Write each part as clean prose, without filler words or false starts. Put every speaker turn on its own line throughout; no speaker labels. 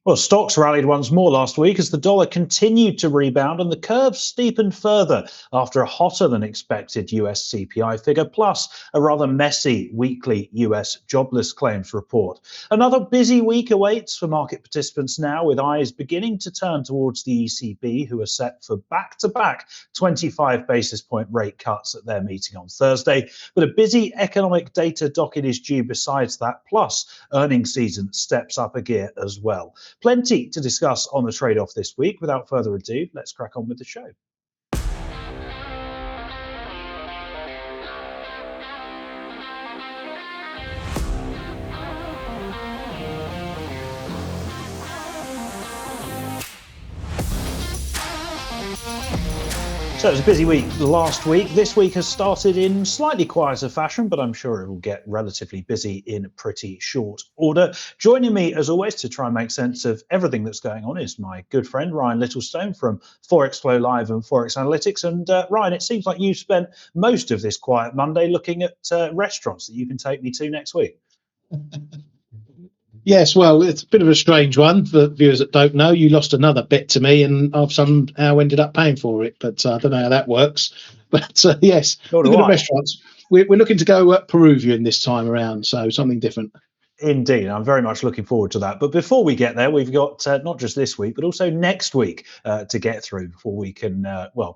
Well, stocks rallied once more last week as the dollar continued to rebound and the curve steepened further after a hotter than expected US CPI figure, plus a rather messy weekly US jobless claims report. Another busy week awaits for market participants now, with eyes beginning to turn towards the ECB, who are set for back-to-back 25 basis point rate cuts at their meeting on Thursday. But a busy economic data docket is due besides that, plus earnings season steps up a gear as well. Plenty to discuss on the trade-off this week. Without further ado, let's crack on with the show. So it was a busy week last week. This week has started in slightly quieter fashion, but I'm sure it will get relatively busy in pretty short order. Joining me, as always, to try and make sense of everything that's going on is my good friend Ryan Littlestone from Forex Flow Live and Forex Analytics. And Ryan, it seems like you've spent most of this quiet Monday looking at restaurants that you can take me to next week.
Yes, well, it's a bit of a strange one for viewers that don't know. You lost another bet to me, and I've somehow ended up paying for it. But I don't know how that works. But yes, looking at restaurants, we're looking to go Peruvian this time around, so something different.
Indeed, I'm very much looking forward to that. But before we get there, we've got not just this week, but also next week to get through before we can,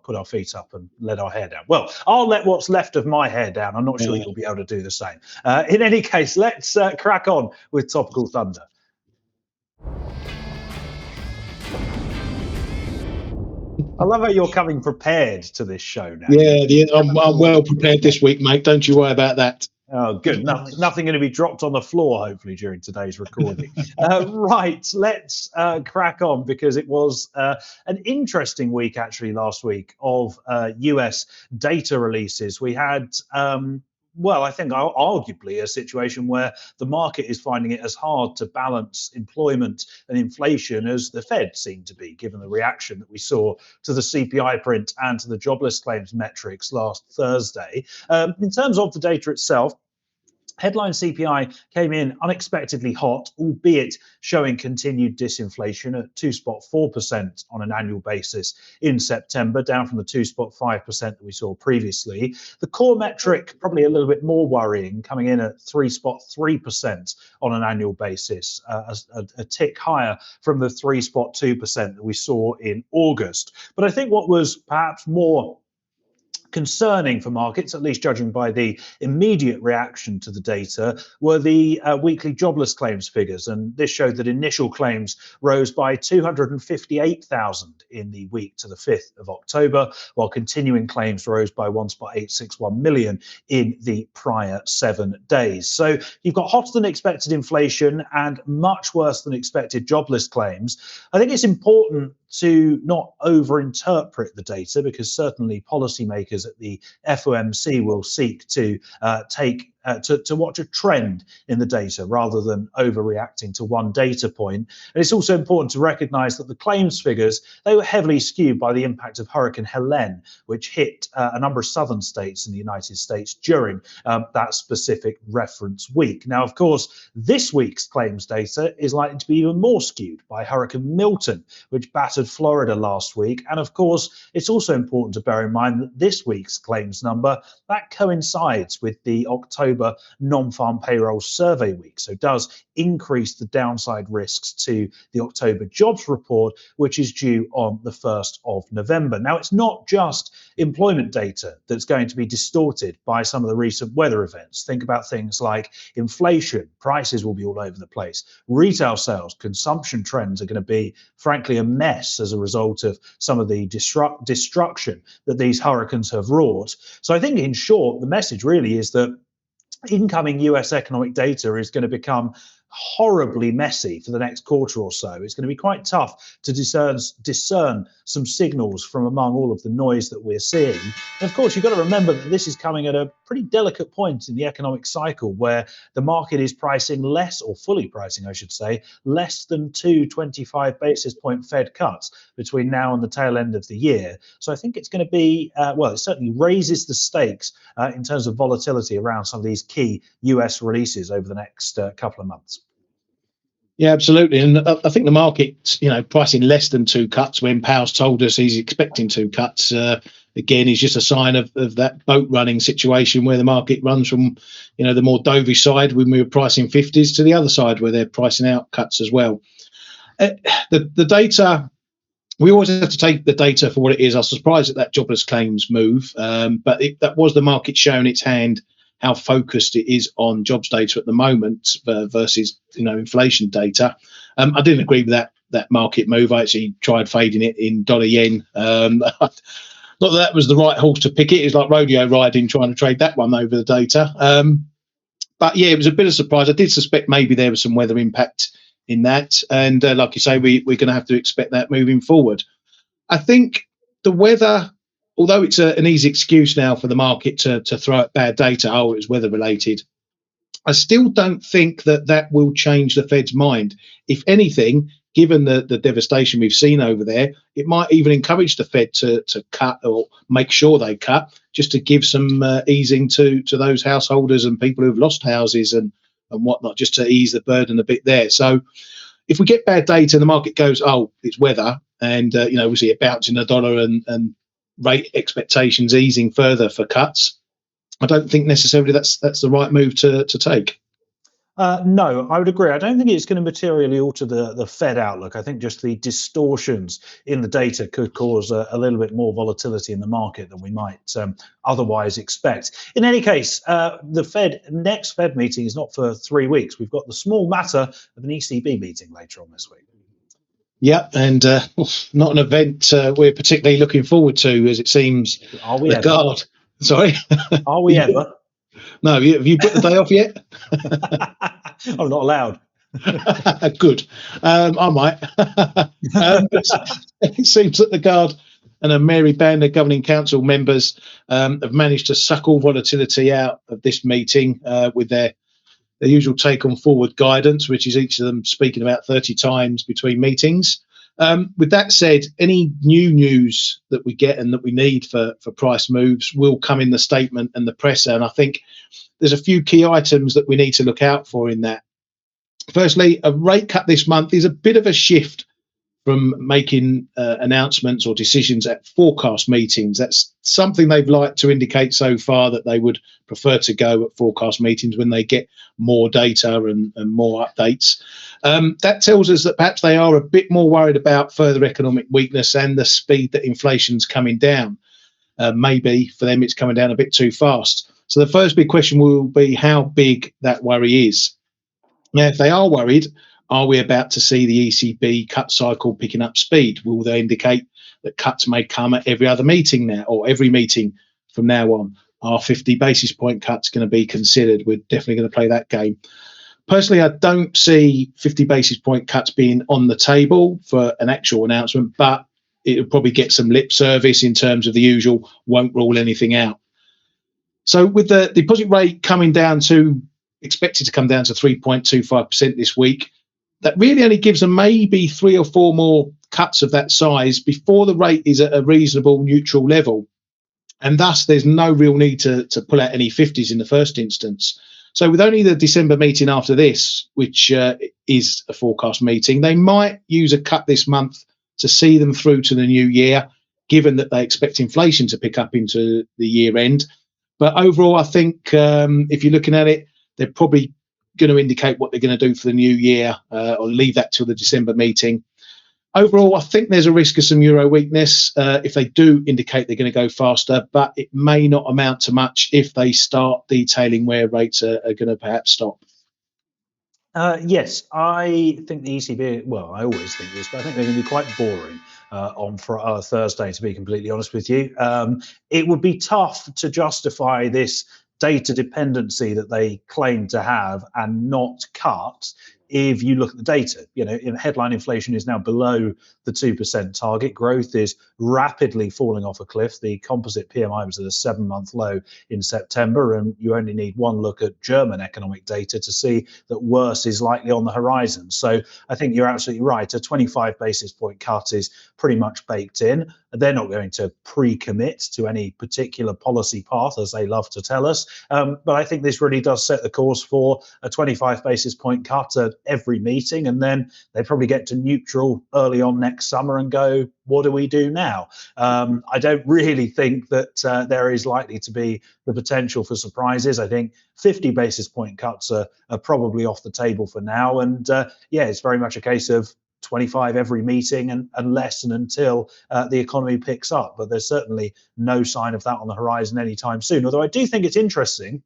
put our feet up and let our hair down. Well, I'll let what's left of my hair down. I'm not sure you'll be able to do the same. In any case, let's crack on with Topical Thunder. I love how you're coming prepared to this show now.
Yeah, I'm well prepared this week, mate. Don't you worry about that.
Oh, good. Nothing going to be dropped on the floor, hopefully, during today's recording. Right, let's crack on, because it was an interesting week, actually, last week of US data releases. We had I think arguably a situation where the market is finding it as hard to balance employment and inflation as the Fed seemed to be, given the reaction that we saw to the CPI print and to the jobless claims metrics last Thursday. In terms of the data itself, headline CPI came in unexpectedly hot, albeit showing continued disinflation at 2.4% on an annual basis in September, down from the 2.5% that we saw previously. The core metric, probably a little bit more worrying, coming in at 3.3% on an annual basis, a tick higher from the 3.2% that we saw in August. But I think what was perhaps more concerning for markets, at least judging by the immediate reaction to the data, were the weekly jobless claims figures. And this showed that initial claims rose by 258,000 in the week to the 5th of October, while continuing claims rose by 1.861 million in the prior 7 days. So you've got hotter than expected inflation and much worse than expected jobless claims. I think it's important to not overinterpret the data, because certainly policymakers at the FOMC will seek to to watch a trend in the data rather than overreacting to one data point. And it's also important to recognize that the claims figures, they were heavily skewed by the impact of Hurricane Helene, which hit a number of southern states in the United States during that specific reference week. Now, of course, this week's claims data is likely to be even more skewed by Hurricane Milton, which battered Florida last week. And of course, it's also important to bear in mind that this week's claims number, that coincides with the October non-farm payroll survey week, so does increase the downside risks to the October jobs report, which is due on the 1st of November. Now, it's not just employment data that's going to be distorted by some of the recent weather events. Think about things like inflation. Prices will be all over the place. Retail sales, consumption trends are going to be, frankly, a mess as a result of some of the destruction that these hurricanes have wrought. So I think, in short, the message really is that incoming US economic data is going to become horribly messy for the next quarter or so. It's going to be quite tough to discern some signals from among all of the noise that we're seeing. And of course, you've got to remember that this is coming at a pretty delicate point in the economic cycle, where the market is pricing less, or fully pricing, I should say, less than 25 basis point Fed cuts between now and the tail end of the year. So I think it's going to be, it certainly raises the stakes in terms of volatility around some of these key US releases over the next couple of months.
Yeah, absolutely. And I think the market's, pricing less than 2 cuts when Powell's told us he's expecting 2 cuts. Again, is just a sign of that boat running situation where the market runs from, the more dovish side when we were pricing 50s to the other side where they're pricing out cuts as well. The data, we always have to take the data for what it is. I was surprised at that jobless claims move, but that was the market showing its hand, how focused it is on jobs data at the moment versus inflation data. I didn't agree with that market move. I actually tried fading it in dollar yen. Not that was the right horse to pick it. It was like rodeo riding, trying to trade that one over the data. But yeah, it was a bit of a surprise. I did suspect maybe there was some weather impact in that, and like you say, we're going to have to expect that moving forward. I think the weather, although it's an easy excuse now for the market to throw out bad data, it was weather related, I still don't think that will change the Fed's mind. If anything, given the devastation we've seen over there, it might even encourage the Fed to cut or make sure they cut, just to give some easing to those householders and people who've lost houses and whatnot, just to ease the burden a bit there. So if we get bad data and the market goes, oh, it's weather, and we see it bouncing the dollar and rate expectations easing further for cuts, I don't think necessarily that's the right move to take.
No, I would agree. I don't think it's going to materially alter the Fed outlook. I think just the distortions in the data could cause a little bit more volatility in the market than we might otherwise expect. In any case, the next Fed meeting is not for 3 weeks. We've got the small matter of an ECB meeting later on this week.
Yeah, and not an event we're particularly looking forward to, as it seems.
Are we ever?
Sorry?
Are we ever?
No, have you put the day off yet?
I'm not allowed.
Good. I might. It seems that the Guard and a merry band of governing council members have managed to suck all volatility out of this meeting with their usual take on forward guidance, which is each of them speaking about 30 times between meetings. With that said, any new news that we get and that we need for price moves will come in the statement and the presser. And I think there's a few key items that we need to look out for in that. Firstly, a rate cut this month is a bit of a shift from making announcements or decisions at forecast meetings. That's something they've liked to indicate so far, that they would prefer to go at forecast meetings when they get more data and more updates. That tells us that perhaps they are a bit more worried about further economic weakness and the speed that inflation's coming down. Maybe for them it's coming down a bit too fast. So the first big question will be how big that worry is. Now, if they are worried, are we about to see the ECB cut cycle picking up speed? Will they indicate that cuts may come at every other meeting now, or every meeting from now on? Are 50 basis point cuts going to be considered? We're definitely going to play that game. Personally, I don't see 50 basis point cuts being on the table for an actual announcement, but it'll probably get some lip service in terms of the usual, won't rule anything out. So with the deposit rate expected to come down to 3.25% this week, that really only gives them maybe 3 or 4 more cuts of that size before the rate is at a reasonable neutral level. And thus, there's no real need to pull out any 50s in the first instance. So with only the December meeting after this, which is a forecast meeting, they might use a cut this month to see them through to the new year, given that they expect inflation to pick up into the year end. But overall, I think if you're looking at it, they're probably going to indicate what they're going to do for the new year, or leave that till the December meeting. Overall, I think there's a risk of some euro weakness if they do indicate they're going to go faster, but it may not amount to much if they start detailing where rates are going to perhaps stop.
Yes, I think the ECB, well, I always think this, but I think they're going to be quite boring on Thursday, to be completely honest with you. It would be tough to justify this data dependency that they claim to have and not cut if you look at the data. Headline inflation is now below the 2% target. Growth is rapidly falling off a cliff. The composite PMI was at a 7-month low in September, and you only need one look at German economic data to see that worse is likely on the horizon. So I think you're absolutely right. A 25 basis point cut is pretty much baked in. They're not going to pre-commit to any particular policy path, as they love to tell us. But I think this really does set the course for a 25 basis point cut at every meeting, and then they probably get to neutral early on next summer and go, what do we do now? I don't really think that there is likely to be the potential for surprises. I think 50 basis point cuts are probably off the table for now. And it's very much a case of 25 every meeting and unless and until the economy picks up. But there's certainly no sign of that on the horizon anytime soon. Although I do think it's interesting.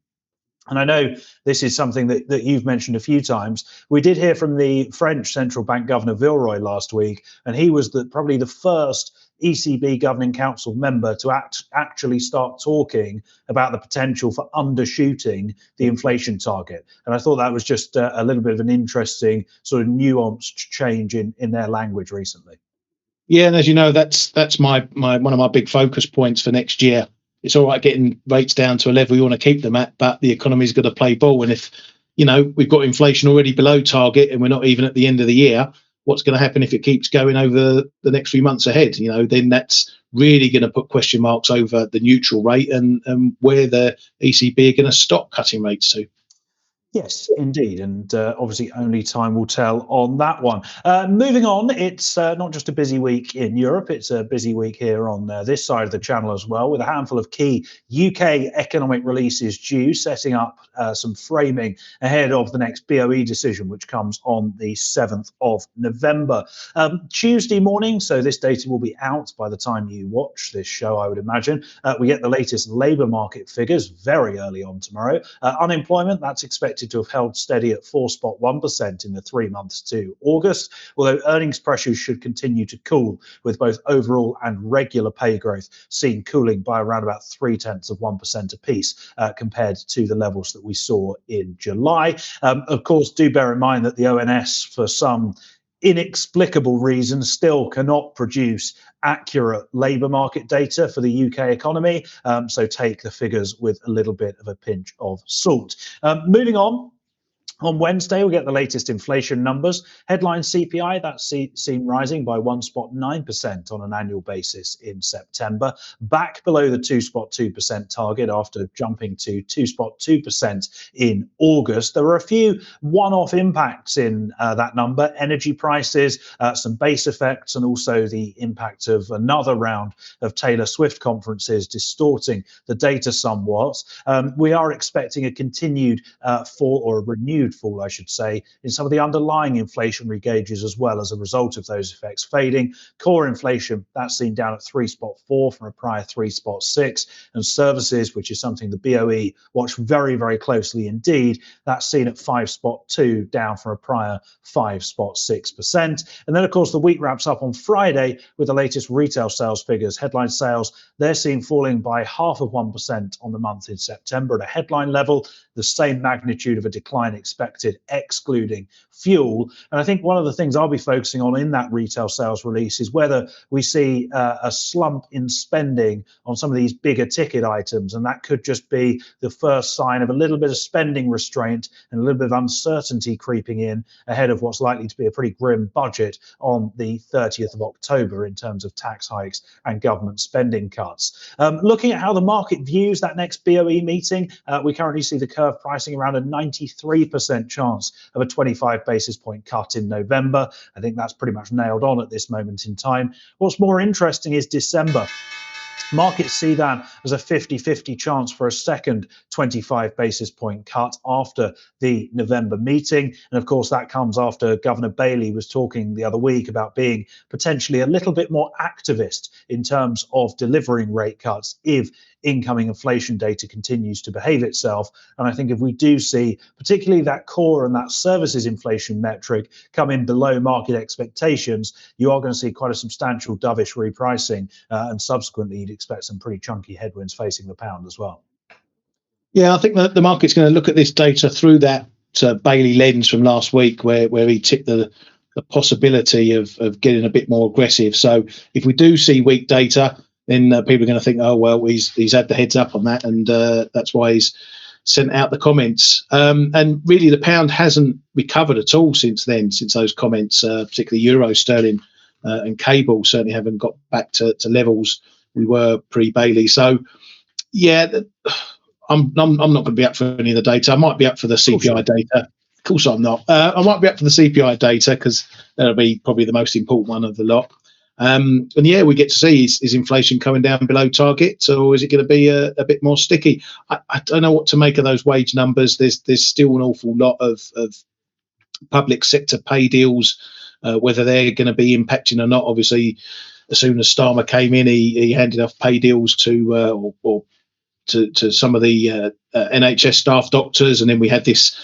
And I know this is something that you've mentioned a few times. We did hear from the French central bank governor Villeroy last week, and he was probably the first ECB governing council member to actually start talking about the potential for undershooting the inflation target. And I thought that was just a little bit of an interesting sort of nuanced change in their language recently.
Yeah, and as you know, that's my one of my big focus points for next year. It's all right getting rates down to a level you want to keep them at, but the economy's got to play ball. And if, we've got inflation already below target and we're not even at the end of the year, what's going to happen if it keeps going over the next few months ahead? Then that's really going to put question marks over the neutral rate and where the ECB are going to stop cutting rates to.
Yes, indeed. And obviously only time will tell on that one. Moving on, it's not just a busy week in Europe, it's a busy week here on this side of the channel as well, with a handful of key UK economic releases due, setting up some framing ahead of the next BOE decision, which comes on the 7th of November. Tuesday morning, so this data will be out by the time you watch this show, I would imagine. We get the latest labour market figures very early on tomorrow. Unemployment, that's expected to have held steady at 4.1% in the 3 months to August, although earnings pressures should continue to cool, with both overall and regular pay growth seen cooling by around about 0.3% apiece compared to the levels that we saw in July. Of course, do bear in mind that the ONS, for some inexplicable reason, still cannot produce accurate labour market data for the UK economy. So take the figures with a little bit of a pinch of salt. Moving on. On Wednesday, we'll get the latest inflation numbers. Headline CPI, that's seen rising by 1.9% on an annual basis in September, back below the 2.2% target after jumping to 2.2% in August. There were a few one-off impacts in that number: energy prices, some base effects, and also the impact of another round of Taylor Swift conferences distorting the data somewhat. We are expecting a continued fall, or a renewed fall, I should say, in some of the underlying inflationary gauges as well as a result of those effects fading. Core inflation, that's seen down at 3.4 from a prior 3.6, and services, which is something the BOE watched very, very closely indeed, that's seen at 5.2, down from a prior 5.6%. And then, of course, the week wraps up on Friday with the latest retail sales figures. Headline sales, they're seen falling by 0.5% on the month in September at a headline level, the same magnitude of a decline expected excluding fuel. And I think one of the things I'll be focusing on in that retail sales release is whether we see a slump in spending on some of these bigger ticket items, and that could just be the first sign of a little bit of spending restraint and a little bit of uncertainty creeping in ahead of what's likely to be a pretty grim budget on the 30th of October in terms of tax hikes and government spending cuts. Looking at how the market views that next BOE meeting, we currently see the curve pricing around a 93% chance of a 25 basis point cut in November. I think that's pretty much nailed on at this moment in time. What's more interesting is December. Markets see that as a 50-50 chance for a second 25 basis point cut after the November meeting. And of course, that comes after Governor Bailey was talking the other week about being potentially a little bit more activist in terms of delivering rate cuts if incoming inflation data continues to behave itself. And I think if we do see particularly that core and that services inflation metric come in below market expectations, you are going to see quite a substantial dovish repricing, and subsequently you'd expect some pretty chunky headwinds facing the pound as well.
Yeah, I think that the market's going to look at this data through that Bailey lens from last week, where he ticked the possibility of getting a bit more aggressive. So if we do see weak data, then people are going to think, oh, well, he's had the heads up on that, and that's why he's sent out the comments. And really, the pound hasn't recovered at all since then, since those comments, particularly euro, sterling, and cable certainly haven't got back to levels we were pre-Bailey. So, yeah, I'm not going to be up for any of the data. I might be up for the CPI data. Of course I'm not. I might be up for the CPI data because that'll be probably the most important one of the lot. And yeah, we get to see is inflation coming down below target, or is it going to be a bit more sticky? I don't know what to make of those wage numbers. There's still an awful lot of public sector pay deals, whether they're going to be impacting or not. Obviously, as soon as Starmer came in, he handed off pay deals to some of the NHS staff doctors, and then we had this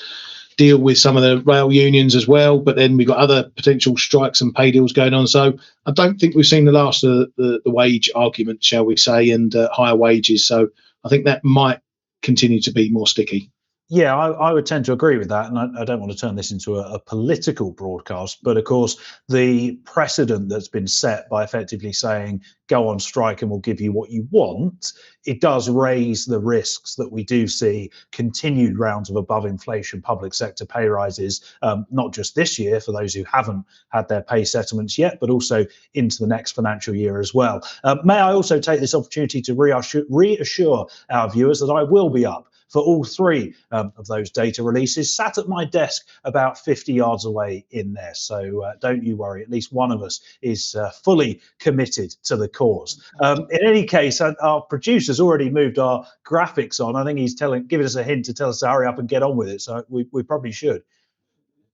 deal with some of the rail unions as well. But then we've got other potential strikes and pay deals going on. So I don't think we've seen the last of the wage argument, shall we say, and higher wages. So I think that might continue to be more sticky.
Yeah, I would tend to agree with that, and I don't want to turn this into a political broadcast, but of course the precedent that's been set by effectively saying go on strike and we'll give you what you want, it does raise the risks that we do see continued rounds of above inflation public sector pay rises, not just this year for those who haven't had their pay settlements yet, but also into the next financial year as well. May I also take this opportunity to reassure our viewers that I will be up for all three of those data releases, sat at my desk about 50 yards away in there. So don't you worry, at least one of us is fully committed to the cause. In any case, our producer's already moved our graphics on. I think he's giving us a hint to tell us to hurry up and get on with it. So we probably should.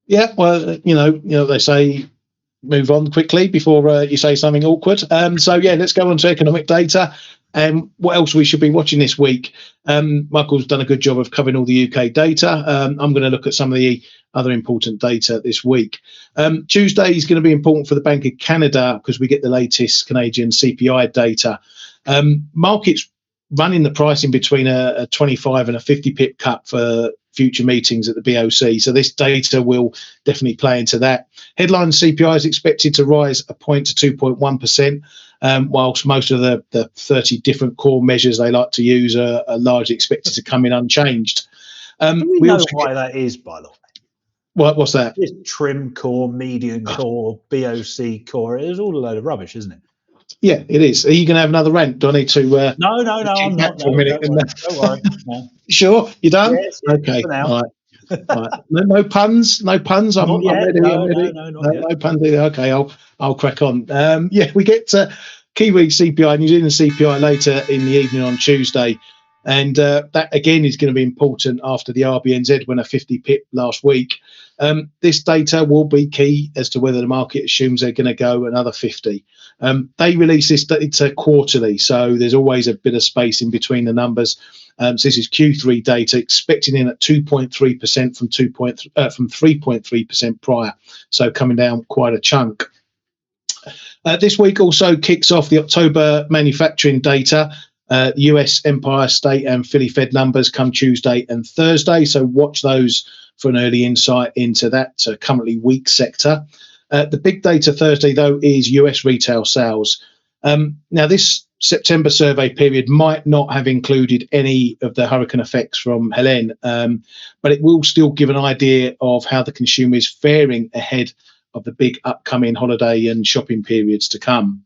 Yeah, well, you know, they say move on quickly before you say something awkward. So yeah, let's go on to economic data. And what else we should be watching this week? Michael's done a good job of covering all the UK data. I'm going to look at some of the other important data this week. Tuesday is going to be important for the Bank of Canada because we get the latest Canadian CPI data. Markets running the pricing between a 25 and a 50 pip cut for future meetings at the BOC. So this data will definitely play into that. Headline CPI is expected to rise a point to 2.1%, whilst most of the 30 different core measures they like to use are largely expected to come in unchanged.
We know why that is, by the way.
What's that?
It's trim core, median core, BOC core. It's all a load of rubbish, isn't it?
Yeah, it is. Are you going to have another rant? Do I need to?
No, I'm not.
For a minute.
Don't worry. No.
Sure, you done?
Yes,
okay. All right. Right. No puns. No puns. I'm ready.
No,
no puns either. Okay, I'll crack on. Yeah, we get Kiwi CPI, New Zealand CPI later in the evening on Tuesday, and that again is going to be important after the RBNZ went a 50 pip last week. This data will be key as to whether the market assumes they're going to go another 50. They release this data quarterly, so there's always a bit of space in between the numbers. So this is Q3 data, expecting in at 2.3% from 3.3% prior, so coming down quite a chunk. This week also kicks off the October manufacturing data. US Empire State and Philly Fed numbers come Tuesday and Thursday, so watch those for an early insight into that currently weak sector. The big data Thursday, though, is US retail sales. Now, this September survey period might not have included any of the hurricane effects from Helene, but it will still give an idea of how the consumer is faring ahead of the big upcoming holiday and shopping periods to come.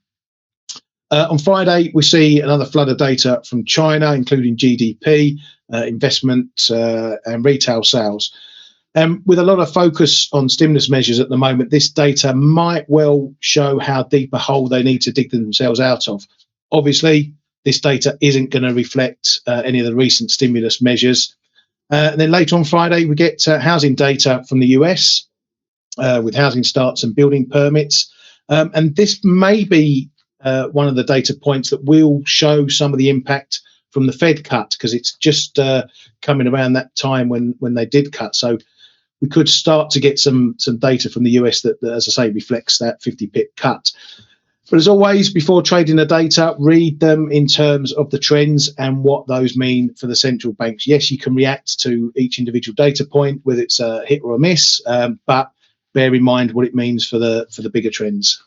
On Friday, we see another flood of data from China, including GDP, investment and retail sales. With a lot of focus on stimulus measures at the moment, this data might well show how deep a hole they need to dig themselves out of. Obviously, this data isn't going to reflect any of the recent stimulus measures. And then later on Friday, we get housing data from the US with housing starts and building permits. And this may be one of the data points that will show some of the impact from the Fed cut, because it's just coming around that time when they did cut. So we could start to get some data from the US that, as I say, reflects that 50 pip cut. But as always, before trading the data, read them in terms of the trends and what those mean for the central banks. Yes, you can react to each individual data point, whether it's a hit or a miss, but bear in mind what it means for the bigger trends.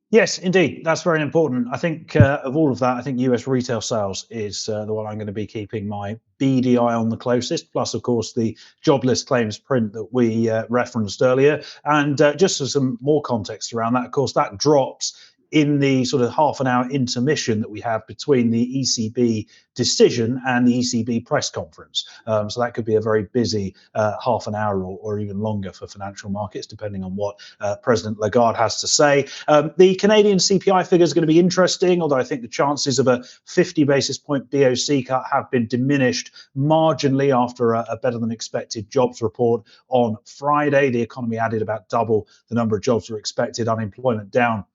Yes, indeed. That's very important. I think of all of that, I think US retail sales is the one I'm going to be keeping my beady eye on the closest, plus, of course, the jobless claims print that we referenced earlier. And just for some more context around that, of course, that drops in the sort of half an hour intermission that we have between the ECB decision and the ECB press conference. So that could be a very busy half an hour or even longer for financial markets, depending on what President Lagarde has to say. The Canadian CPI figure is going to be interesting, although I think the chances of a 50 basis point BOC cut have been diminished marginally after a better than expected jobs report on Friday. The economy added about double the number of jobs were expected, unemployment down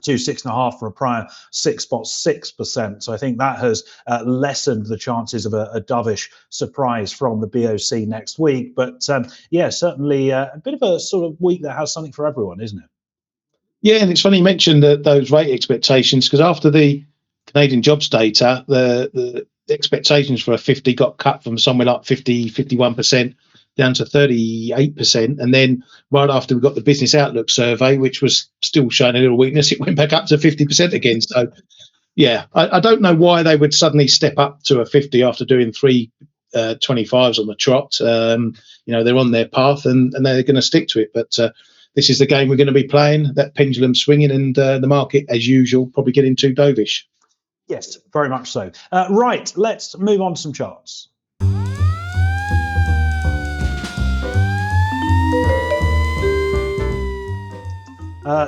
to 6.5% from a prior 6.6%. So I think that has lessened the chances of a dovish surprise from the BOC next week. But yeah, certainly a bit of a sort of week that has something for everyone, isn't it?
Yeah, and it's funny you mentioned those rate expectations, because after the Canadian jobs data, the expectations for a 50 got cut from somewhere like 51% down to 38%. And then right after we got the business outlook survey, which was still showing a little weakness, it went back up to 50% again. So, yeah, I don't know why they would suddenly step up to a 50 after doing three 25s on the trot. They're on their path and they're going to stick to it. But this is the game we're going to be playing, that pendulum swinging, and the market, as usual, probably getting too dovish.
Yes, very much so. Right, let's move on to some charts.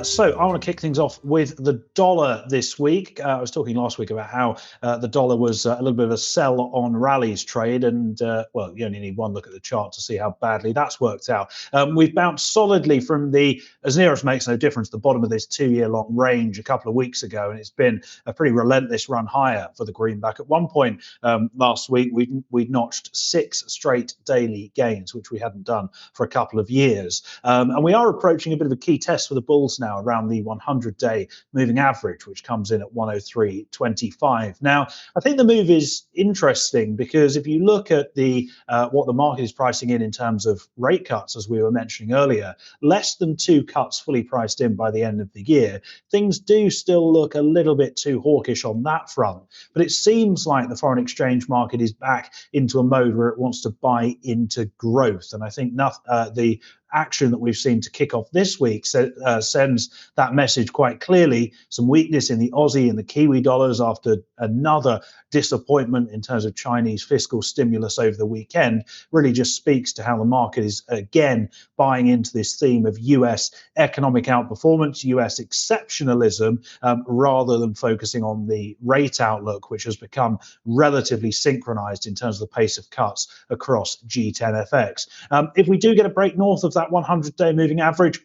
So I want to kick things off with the dollar this week. I was talking last week about how the dollar was a little bit of a sell on rallies trade. And, well, you only need one look at the chart to see how badly that's worked out. We've bounced solidly from the, as near as makes no difference, the bottom of this 2-year long range a couple of weeks ago. And it's been a pretty relentless run higher for the greenback. At one point last week, we'd notched 6 straight daily gains, which we hadn't done for a couple of years. And we are approaching a bit of a key test for the bulls now around the 100-day moving average, which comes in at 103.25. Now, I think the move is interesting because if you look at the what the market is pricing in terms of rate cuts, as we were mentioning earlier, less than 2 cuts fully priced in by the end of the year, things do still look a little bit too hawkish on that front. But it seems like the foreign exchange market is back into a mode where it wants to buy into growth. And I think the action that we've seen to kick off this week sends that message quite clearly. Some weakness in the Aussie and the Kiwi dollars after another disappointment in terms of Chinese fiscal stimulus over the weekend really just speaks to how the market is again buying into this theme of US economic outperformance, US exceptionalism, rather than focusing on the rate outlook, which has become relatively synchronized in terms of the pace of cuts across G10 FX. If we do get a break north of that 100-day moving average,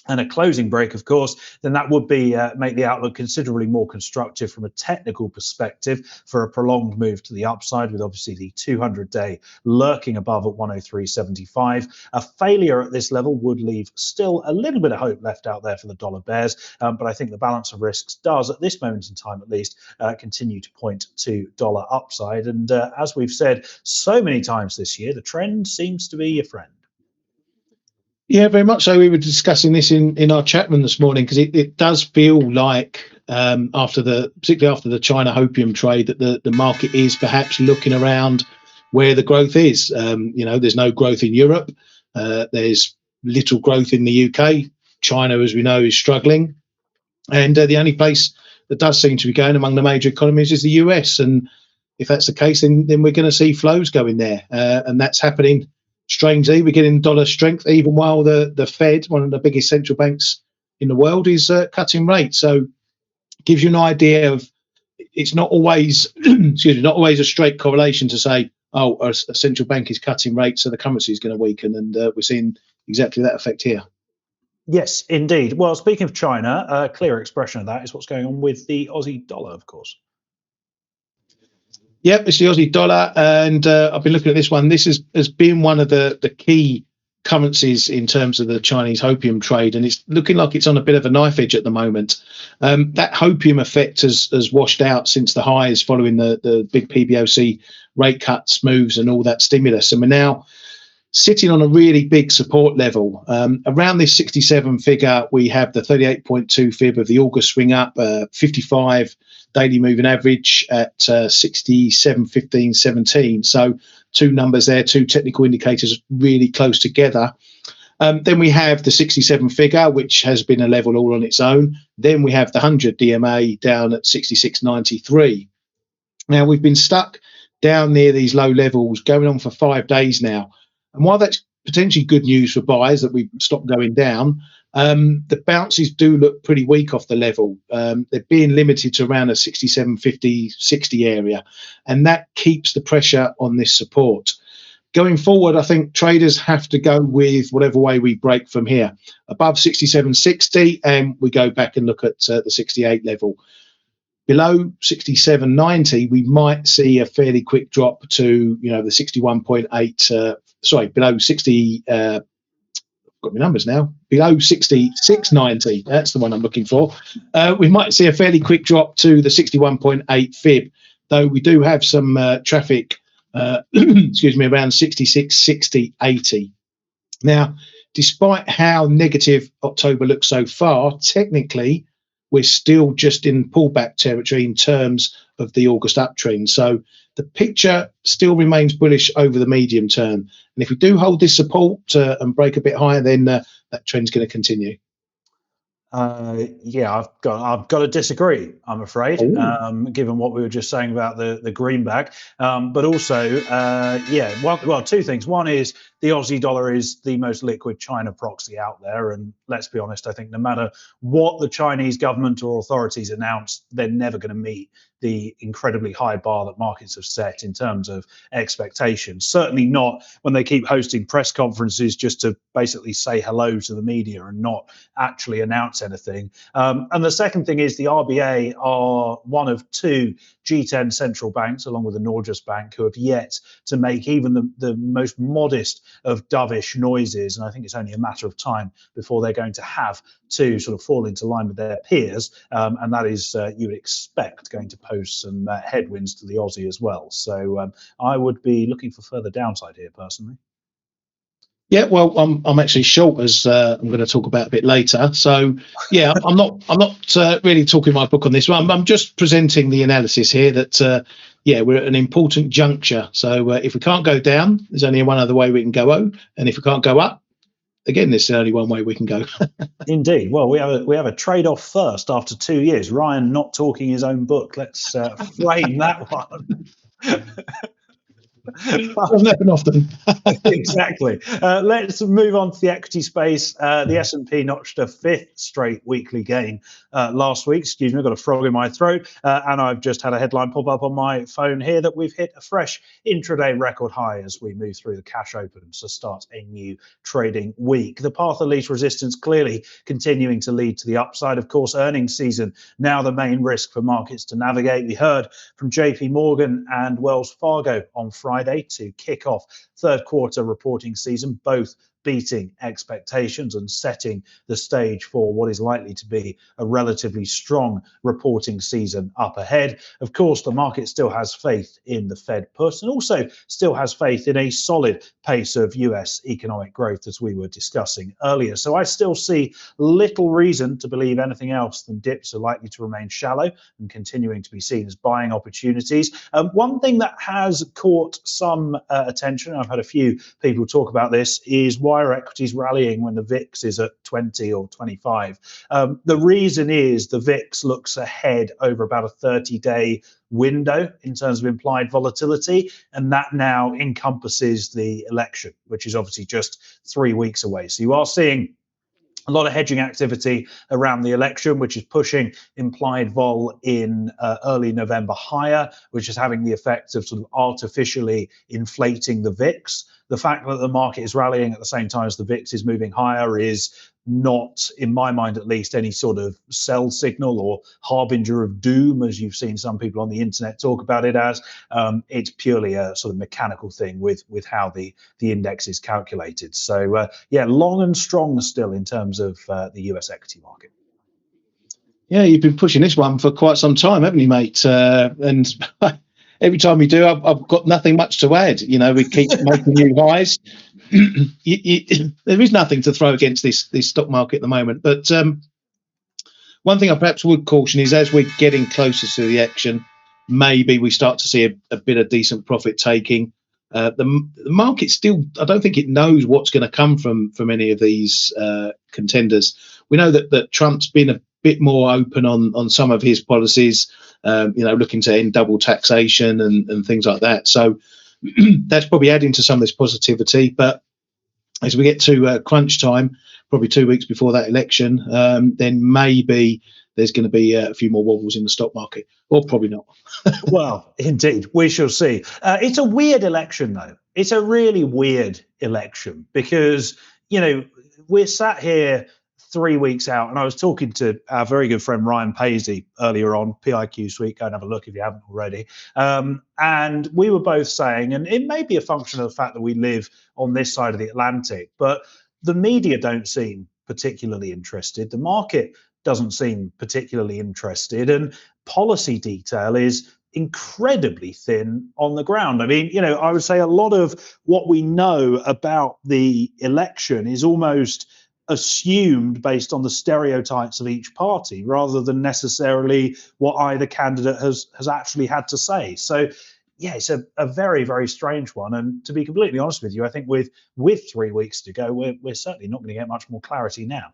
and a closing break, of course, then that would be make the outlook considerably more constructive from a technical perspective for a prolonged move to the upside, with obviously the 200-day lurking above at 103.75. A failure at this level would leave still a little bit of hope left out there for the dollar bears, but I think the balance of risks does, at this moment in time at least, continue to point to dollar upside. And as we've said so many times this year, the trend seems to be your friend.
Yeah, very much so. We were discussing this in our chat room this morning, because it does feel like particularly after the China opium trade, that the market is perhaps looking around where the growth is. There's no growth in Europe. There's little growth in the UK. China, as we know, is struggling. And the only place that does seem to be going among the major economies is the US. And if that's the case, then we're going to see flows going there. And that's happening. Strangely, we're getting dollar strength even while the Fed, one of the biggest central banks in the world, is cutting rates. So it gives you an idea of, it's not always not always a straight correlation to say, oh, a central bank is cutting rates, so the currency is going to weaken. And we're seeing exactly that effect here.
Yes, indeed. Well, speaking of China, a clear expression of that is what's going on with the Aussie dollar, of course.
Yep, it's the Aussie dollar, and I've been looking at this one. This has been one of the key currencies in terms of the Chinese opium trade, and it's looking like it's on a bit of a knife edge at the moment. That opium effect has washed out since the highs following the big PBOC rate cuts, moves, and all that stimulus, and we're now sitting on a really big support level. Around this 67 figure, we have the 38.2 fib of the August swing up, 55 daily moving average at 67.15.17. So 2 numbers there, 2 technical indicators really close together. Then we have the 67 figure, which has been a level all on its own. Then we have the 100 DMA down at 66.93. Now, we've been stuck down near these low levels going on for 5 days now. And while that's potentially good news for buyers that we've stopped going down, the bounces do look pretty weak off the level. They're being limited to around a 67.50, 60 area, and that keeps the pressure on this support. Going forward, I think traders have to go with whatever way we break from here. Above 67.60, and we go back and look at the 68 level. Below 67.90, we might see a fairly quick drop to, the 61.8. Below 60. Got my numbers now. Below 66.90. That's the one I'm looking for. We might see a fairly quick drop to the 61.8 fib, though we do have some traffic. Excuse me, around 66, 60, 80. Now, despite how negative October looks so far, technically, we're still just in pullback territory in terms of the August uptrend. So the picture still remains bullish over the medium term. And if we do hold this support and break a bit higher, then that trend's going to continue.
I've got to disagree, I'm afraid, given what we were just saying about the greenback. But also, two things. One is the Aussie dollar is the most liquid China proxy out there. And let's be honest, I think no matter what the Chinese government or authorities announce, they're never going to meet the incredibly high bar that markets have set in terms of expectations. Certainly not when they keep hosting press conferences just to basically say hello to the media and not actually announce anything. And the second thing is the RBA are one of two G10 central banks, along with the Norges Bank, who have yet to make even the most modest of dovish noises. And I think it's only a matter of time before they're going to have to sort of fall into line with their peers. And that is, you would expect, going to pose some headwinds to the Aussie as well. So I would be looking for further downside here, personally.
Yeah, well, I'm actually short, as I'm going to talk about a bit later. So, yeah, I'm not really talking my book on this one. I'm just presenting the analysis here that, we're at an important juncture. So if we can't go down, there's only one other way we can go. And if we can't go up, again, there's only one way we can go.
Indeed. Well, we have a trade-off first after 2 years. Ryan not talking his own book. Let's frame that one.
Doesn't happen often.
Exactly. Let's move on to the equity space. The S&P notched a fifth straight weekly gain last week. Excuse me, I've got a frog in my throat. And I've just had a headline pop up on my phone here that we've hit a fresh intraday record high as we move through the cash opens to start a new trading week. The path of least resistance clearly continuing to lead to the upside. Of course, earnings season now the main risk for markets to navigate. We heard from JP Morgan and Wells Fargo on Friday to kick off third quarter reporting season, both beating expectations and setting the stage for what is likely to be a relatively strong reporting season up ahead. Of course, the market still has faith in the Fed push and also still has faith in a solid pace of US economic growth, as we were discussing earlier. So I still see little reason to believe anything else than dips are likely to remain shallow and continuing to be seen as buying opportunities. One thing that has caught some attention, I've had a few people talk about this, is why are equities rallying when the VIX is at 20 or 25? The reason is the VIX looks ahead over about a 30-day window in terms of implied volatility, and that now encompasses the election, which is obviously just 3 weeks away. So you are seeing a lot of hedging activity around the election, which is pushing implied vol in early November higher, which is having the effect of sort of artificially inflating the VIX. The fact that the market is rallying at the same time as the VIX is moving higher is not, in my mind at least, any sort of sell signal or harbinger of doom, as you've seen some people on the internet talk about it as. It's purely a sort of mechanical thing with how the index is calculated. So, long and strong still in terms of the US equity market.
Yeah, you've been pushing this one for quite some time, haven't you, mate? And every time we do, I've got nothing much to add. We keep making new highs. There is nothing to throw against this stock market at the moment. But one thing I perhaps would caution is as we're getting closer to the action, maybe we start to see a bit of decent profit taking. The market still, I don't think it knows what's going to come from any of these contenders. We know that Trump's been a bit more open on some of his policies, looking to end double taxation and things like that. So that's probably adding to some of this positivity. But as we get to crunch time, probably 2 weeks before that election, then maybe there's going to be a few more wobbles in the stock market, or probably not.
Well, indeed, we shall see. It's a weird election, though. It's a really weird election because, we're sat here 3 weeks out, and I was talking to our very good friend Ryan Paisley earlier on, PIQ Suite, go and have a look if you haven't already. And we were both saying, and it may be a function of the fact that we live on this side of the Atlantic, but the media don't seem particularly interested. The market doesn't seem particularly interested, and policy detail is incredibly thin on the ground. I mean, I would say a lot of what we know about the election is almost assumed based on the stereotypes of each party rather than necessarily what either candidate has actually had to say. So yeah, it's a very, very strange one. And to be completely honest with you, I think with 3 weeks to go, we're certainly not going to get much more clarity now.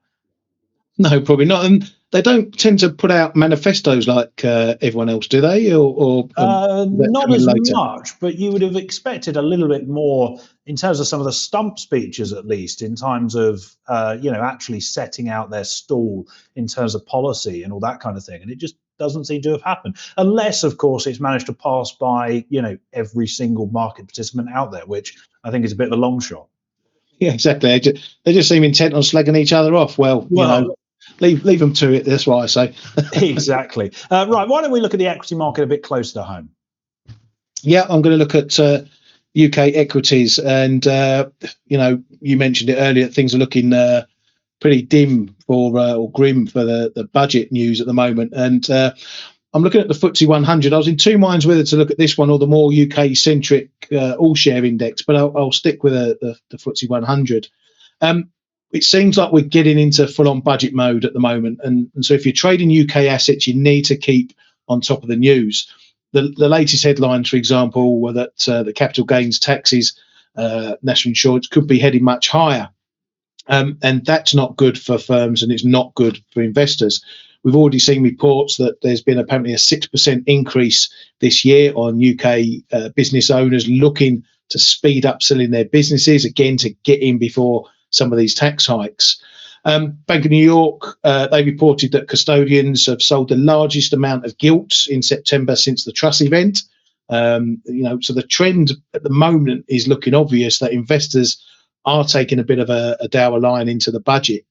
No, probably not. And they don't tend to put out manifestos like everyone else, do they?
Not as much, but you would have expected a little bit more in terms of some of the stump speeches, at least in terms of, actually setting out their stall in terms of policy and all that kind of thing. And it just doesn't seem to have happened, unless, of course, it's managed to pass by, every single market participant out there, which I think is a bit of a long shot.
Yeah, exactly. They just seem intent on slagging each other off. Well, leave them to it. That's what I say.
Exactly. Right. Why don't we look at the equity market a bit closer to home?
Yeah, I'm going to look at UK equities. And, you mentioned it earlier, things are looking pretty dim or grim for the budget news at the moment. And I'm looking at the FTSE 100. I was in two minds whether to look at this one or the more UK-centric all-share index, but I'll stick with the FTSE 100. It seems like we're getting into full-on budget mode at the moment. And so if you're trading UK assets, you need to keep on top of the news. The latest headlines, for example, were that the capital gains taxes, national insurance, could be heading much higher. And that's not good for firms, and it's not good for investors. We've already seen reports that there's been apparently a 6% increase this year on UK business owners looking to speed up selling their businesses, again, to get in before some of these tax hikes. Bank of New York, they reported that custodians have sold the largest amount of gilts in September since the Truss event. So the trend at the moment is looking obvious that investors are taking a bit of a dour line into the budget.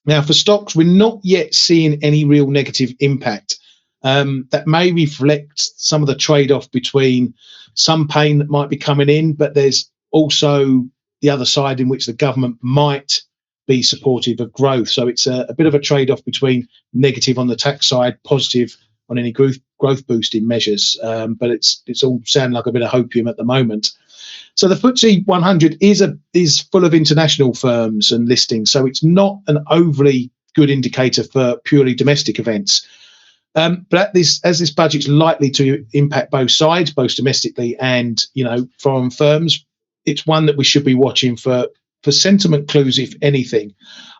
Now, for stocks, we're not yet seeing any real negative impact. That may reflect some of the trade-off between some pain that might be coming in, but there's also the other side in which the government might be supportive of growth. So it's a bit of a trade-off between negative on the tax side, positive on any growth boosting measures. But it's all sounding like a bit of hopium at the moment. So the FTSE 100 is full of international firms and listings, so it's not an overly good indicator for purely domestic events. But as this budget's likely to impact both sides, both domestically and foreign firms, it's one that we should be watching for sentiment clues, if anything.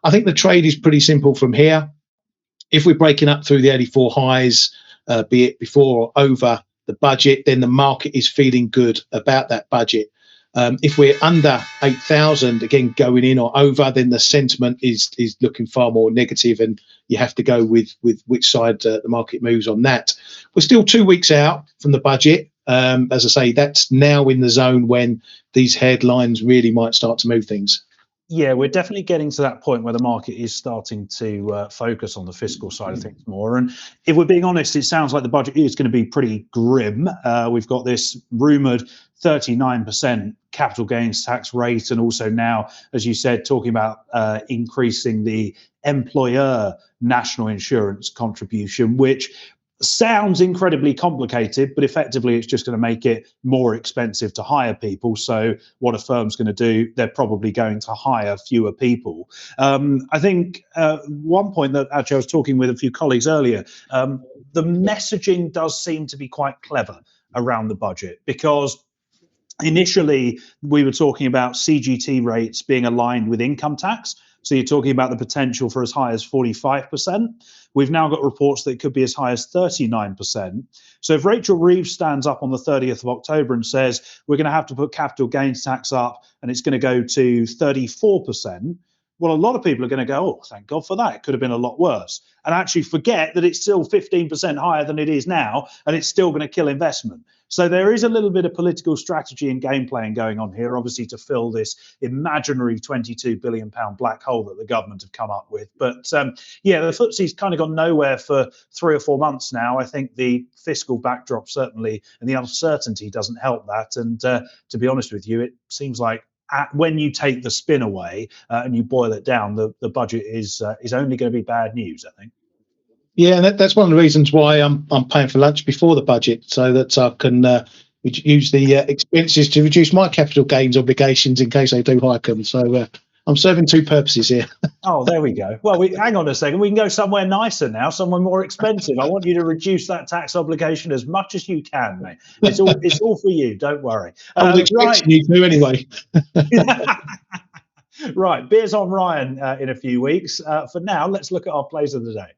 I think the trade is pretty simple from here. If we're breaking up through the 84 highs, be it before or over the budget, then the market is feeling good about that budget. If we're under 8,000, again, going in or over, then the sentiment is looking far more negative, and you have to go with which side the market moves on that. We're still 2 weeks out from the budget. As I say, that's now in the zone when these headlines really might start to move things.
Yeah, we're definitely getting to that point where the market is starting to focus on the fiscal side of things more. And if we're being honest, it sounds like the budget is going to be pretty grim. We've got this rumoured 39% capital gains tax rate, and also now, as you said, talking about increasing the employer national insurance contribution, which sounds incredibly complicated, but effectively it's just going to make it more expensive to hire people. So what a firm's going to do, they're probably going to hire fewer people. I think one point that actually I was talking with a few colleagues earlier, the messaging does seem to be quite clever around the budget, because Initially, we were talking about CGT rates being aligned with income tax. So you're talking about the potential for as high as 45%. We've now got reports that it could be as high as 39%. So if Rachel Reeves stands up on the 30th of October and says, we're going to have to put capital gains tax up and it's going to go to 34%, well, a lot of people are going to go, oh, thank God for that. It could have been a lot worse. And actually forget that it's still 15% higher than it is now, and it's still going to kill investment. So there is a little bit of political strategy and game playing going on here, obviously, to fill this imaginary £22 billion black hole that the government have come up with. But yeah, the FTSE's kind of gone nowhere for 3 or 4 months now. I think the fiscal backdrop certainly, and the uncertainty doesn't help that. And to be honest with you, it seems like when you take the spin away and you boil it down, the budget is only going to be bad news, I think.
Yeah, and that's one of the reasons why I'm paying for lunch before the budget, so that I can use the expenses to reduce my capital gains obligations in case they do hike them. So I'm serving two purposes here.
Oh, there we go. Well, hang on a second. We can go somewhere nicer now, somewhere more expensive. I want you to reduce that tax obligation as much as you can, mate. It's all for you. Don't worry.
I was expecting you to anyway.
Right, beers on Ryan in a few weeks. For now, let's look at our plays of the day.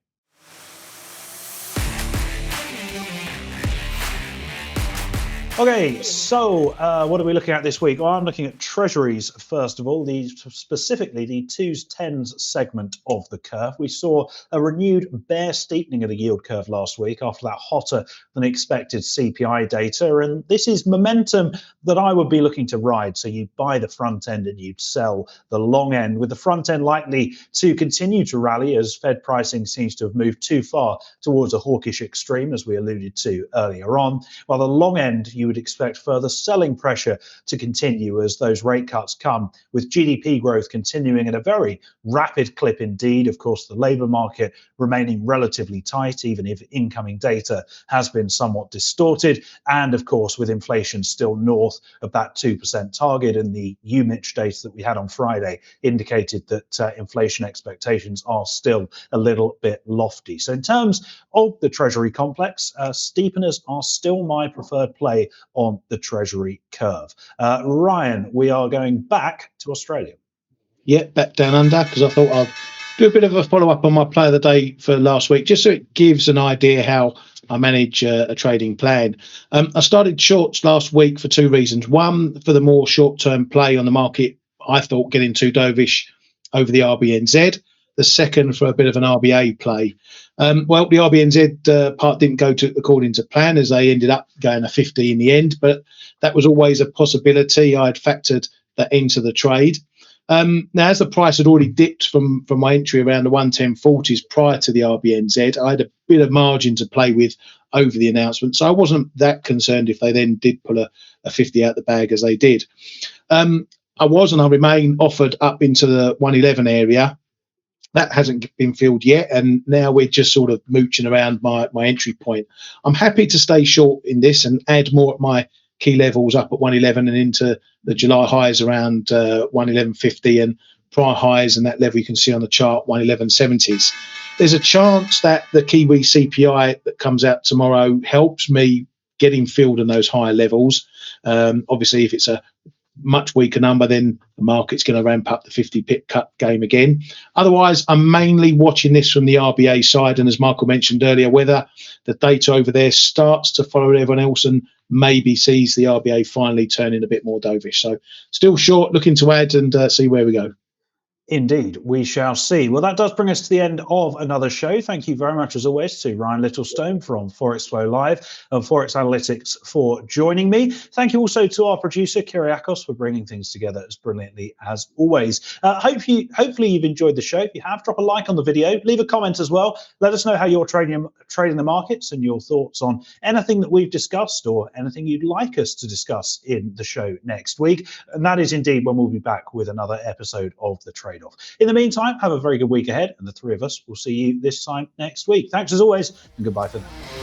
Okay, so what are we looking at this week? Well, I'm looking at treasuries, first of all, specifically the 2s, 10s segment of the curve. We saw a renewed bear steepening of the yield curve last week after that hotter than expected CPI data. And this is momentum that I would be looking to ride. So you buy the front end and you'd sell the long end, with the front end likely to continue to rally as Fed pricing seems to have moved too far towards a hawkish extreme, as we alluded to earlier on, while the long end, you would expect further selling pressure to continue as those rate cuts come, with GDP growth continuing at a very rapid clip indeed. Of course, the labour market remaining relatively tight, even if incoming data has been somewhat distorted. And of course, with inflation still north of that 2% target, and the UMich data that we had on Friday indicated that inflation expectations are still a little bit lofty. So in terms of the Treasury complex, steepeners are still my preferred play on the Treasury curve. Ryan, we are going back to Australia.
Yeah, back down under, because I thought I'd do a bit of a follow-up on my play of the day for last week, just so it gives an idea how I manage a trading plan. I started shorts last week for two reasons. One, for the more short-term play on the market, I thought getting too dovish over the RBNZ. The second, for a bit of an RBA play. Well, the RBNZ part didn't go according to plan, as they ended up going a 50 in the end, but that was always a possibility. I had factored that into the trade. Now, as the price had already dipped from my entry around the 110.40s prior to the RBNZ, I had a bit of margin to play with over the announcement, so I wasn't that concerned if they then did pull a 50 out the bag as they did. I was, and I remain, offered up into the 111 area. That hasn't been filled yet, and now we're just sort of mooching around my entry point. I'm happy to stay short in this and add more at my key levels up at 111 and into the July highs around 111.50 and prior highs, and that level you can see on the chart, 111.70s. There's a chance that the Kiwi CPI that comes out tomorrow helps me getting filled in those higher levels. Obviously, if it's a much weaker number, then the market's going to ramp up the 50 pip cut game again. Otherwise, I'm mainly watching this from the RBA side, and as Michael mentioned earlier, whether the data over there starts to follow everyone else and maybe sees the RBA finally turning a bit more dovish. So still short, looking to add and see where we go.
Indeed, we shall see. Well, that does bring us to the end of another show. Thank you very much, as always, to Ryan Littlestone from Forex Flow Live and Forex Analytics for joining me. Thank you also to our producer, Kyriakos, for bringing things together as brilliantly as always. Hopefully you've enjoyed the show. If you have, drop a like on the video, leave a comment as well. Let us know how you're trading the markets and your thoughts on anything that we've discussed or anything you'd like us to discuss in the show next week. And that is indeed when we'll be back with another episode of The Trade Off. In the meantime, have a very good week ahead, and the three of us will see you this time next week. Thanks as always, and goodbye for now.